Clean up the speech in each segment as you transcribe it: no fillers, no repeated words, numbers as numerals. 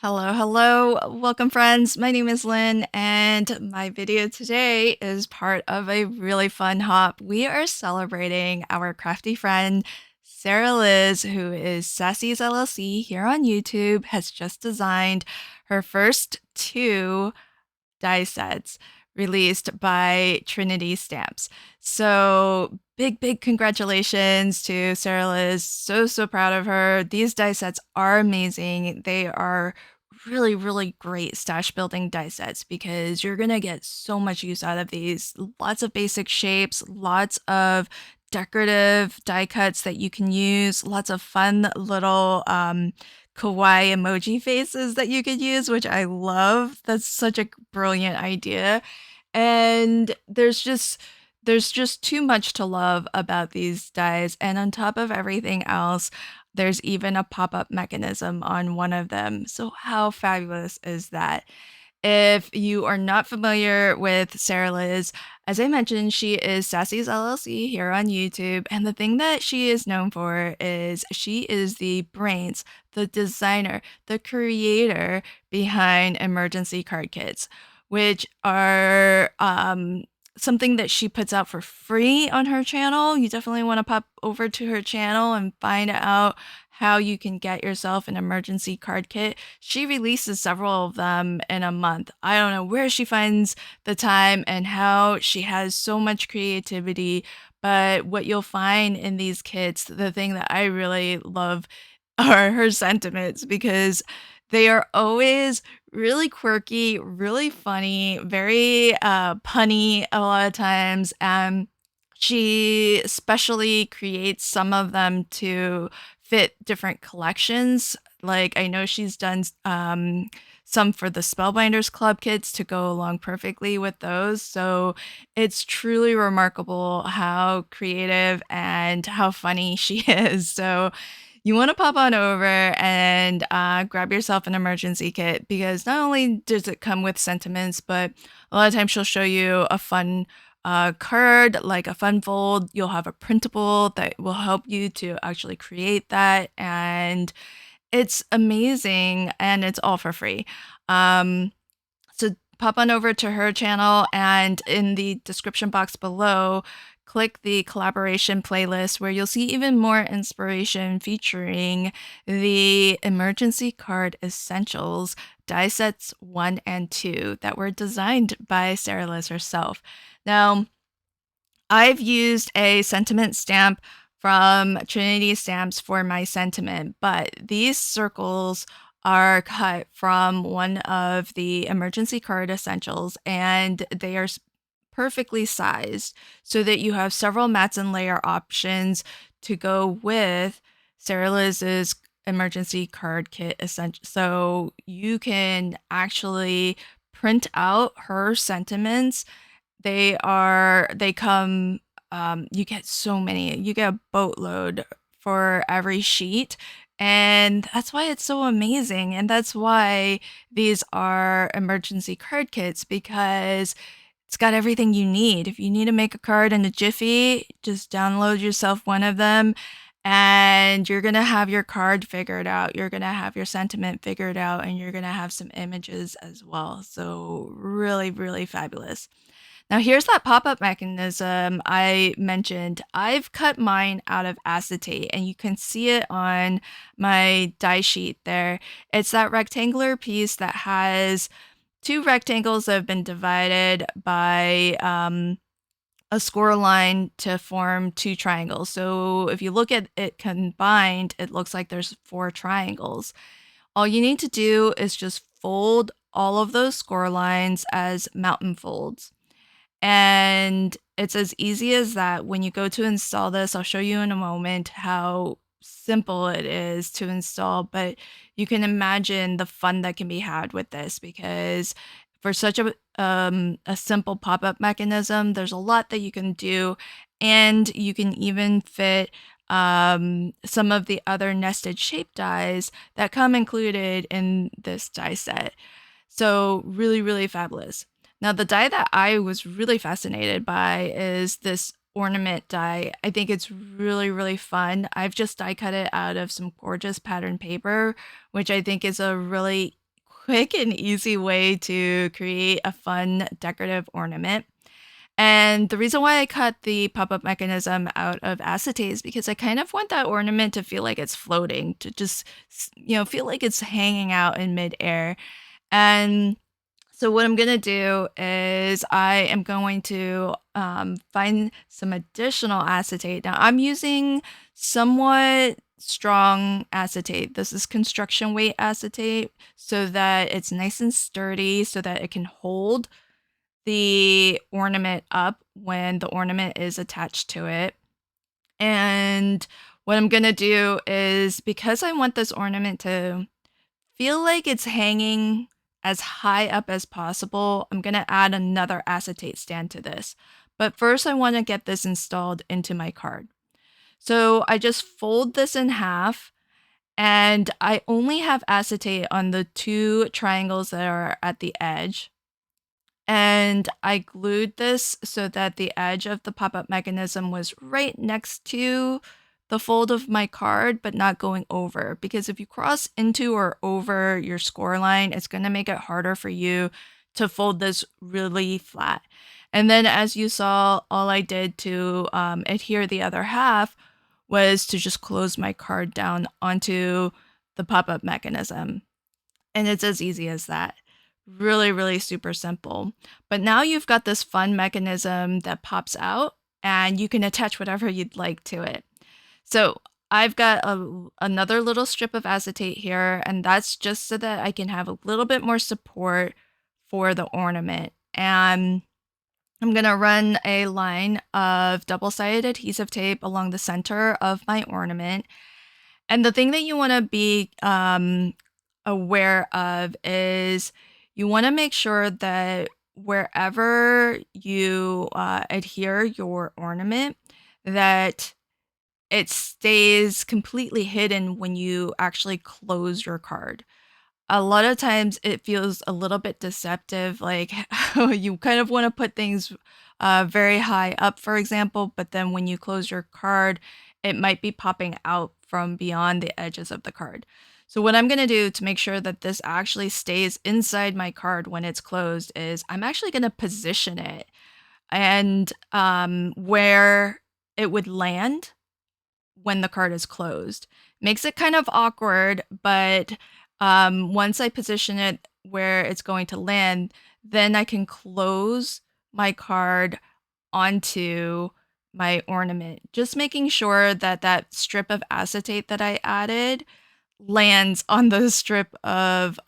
Hello, hello. Welcome, friends. My name is Lynn, and my video today is part of a really fun hop. We are celebrating our crafty friend, Sarah Liz, who is Sassy's LLC here on YouTube, has just designed her first two die sets released by Trinity Stamps. So big congratulations to Sarah Liz. So proud of her. These die sets are amazing. They are really great stash building die sets because you're gonna get so much use out of these. Lots of basic shapes, lots of decorative die cuts that you can use, lots of fun little kawaii emoji faces that you could use, which I love. That's such a brilliant idea. And there's just too much to love about these dies. And on top of everything else, there's even a pop-up mechanism on one of them. So how fabulous is that? If you are not familiar with Sarah Liz, as I mentioned, she is Sassy's LLC here on YouTube. And the thing that she is known for is she is the brains, the designer, the creator behind emergency card kits, which are something that she puts out for free on her channel. You definitely want to pop over to her channel and find out how you can get yourself an emergency card kit. She releases several of them in a month. I don't know where she finds the time and how she has so much creativity, but what you'll find in these kits, the thing that I really love are her sentiments because they are always really quirky, really funny, very punny a lot of times. And she specially creates some of them to fit different collections. Like I know she's done some for the Spellbinders Club kits to go along perfectly with those. So it's truly remarkable how creative and how funny she is. So you want to pop on over and grab yourself an emergency kit because not only does it come with sentiments, but a lot of times she'll show you a fun card, like a fun fold. You'll have a printable that will help you to actually create that. And it's amazing and it's all for free. So pop on over to her channel and in the description box below, click the collaboration playlist where you'll see even more inspiration featuring the emergency card essentials die sets 1 and 2 that were designed by Sarah Liz herself. Now, I've used a sentiment stamp from Trinity Stamps for my sentiment, but these circles are cut from one of the emergency card essentials and they are perfectly sized so that you have several mats and layer options to go with Sarah Liz's emergency card kit essential. So you can actually print out her sentiments. They come, you get so many, you get a boatload for every sheet. And that's why it's so amazing. And that's why these are emergency card kits because it's got everything you need. If you need to make a card in a jiffy, just download yourself one of them and you're going to have your card figured out. You're going to have your sentiment figured out and you're going to have some images as well. So really fabulous. Now here's that pop-up mechanism I mentioned. I've cut mine out of acetate and you can see it on my die sheet there. It's that rectangular piece that has two rectangles that have been divided by a score line to form two triangles. So if you look at it combined, it looks like there's 4 triangles. All you need to do is just fold all of those score lines as mountain folds. And it's as easy as that. When you go to install this, I'll show you in a moment how simple it is to install, but you can imagine the fun that can be had with this because for such a simple pop-up mechanism, there's a lot that you can do, and you can even fit some of the other nested shape dies that come included in this die set. So really fabulous. Now, the die that I was really fascinated by is this Ornament Die. I think it's really fun. I've just die cut it out of some gorgeous pattern paper, which I think is a really quick and easy way to create a fun decorative ornament. And the reason why I cut the pop-up mechanism out of acetate is because I kind of want that ornament to feel like it's floating, to just, feel like it's hanging out in midair. And so what I'm gonna do is I am going to find some additional acetate. Now I'm using somewhat strong acetate. This is construction weight acetate so that it's nice and sturdy so that it can hold the ornament up when the ornament is attached to it. And what I'm gonna do is, because I want this ornament to feel like it's hanging as high up as possible, I'm gonna add another acetate stand to this. But first I wanna get this installed into my card. So I just fold this in half, and I only have acetate on the 2 triangles that are at the edge. And I glued this so that the edge of the pop-up mechanism was right next to the fold of my card, but not going over. Because if you cross into or over your score line, it's going to make it harder for you to fold this really flat. And then as you saw, all I did to adhere the other half was to just close my card down onto the pop-up mechanism. And it's as easy as that. Really, really super simple. But now you've got this fun mechanism that pops out, and you can attach whatever you'd like to it. So I've got another little strip of acetate here, and that's just so that I can have a little bit more support for the ornament. And I'm going to run a line of double-sided adhesive tape along the center of my ornament. And the thing that you want to be aware of is you want to make sure that wherever you adhere your ornament, that it stays completely hidden when you actually close your card. A lot of times it feels a little bit deceptive, like you kind of want to put things very high up, for example, but then when you close your card, it might be popping out from beyond the edges of the card. So what I'm going to do to make sure that this actually stays inside my card when it's closed is I'm actually going to position it, and where it would land when the card is closed. Makes it kind of awkward, but once I position it where it's going to land, then I can close my card onto my ornament. Just making sure that that strip of acetate that I added lands on the strip of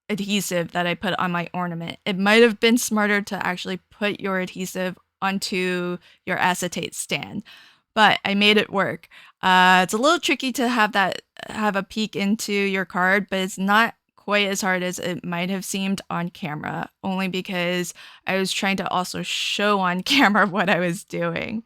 adhesive that I put on my ornament. It might have been smarter to actually put your adhesive onto your acetate stand, but I made it work. It's a little tricky to have a peek into your card, but it's not quite as hard as it might have seemed on camera, only because I was trying to also show on camera what I was doing.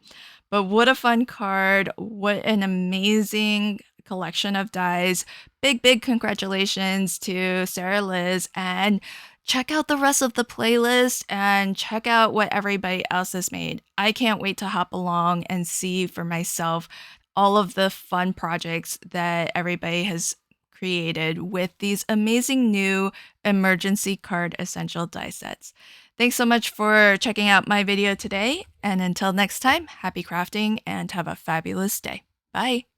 But what a fun card. What an amazing collection of dies. Big, big congratulations to Sara Liz, and check out the rest of the playlist and check out what everybody else has made. I can't wait to hop along and see for myself all of the fun projects that everybody has created with these amazing new emergency card essential die sets. Thanks so much for checking out my video today, and until next time, happy crafting and have a fabulous day. Bye!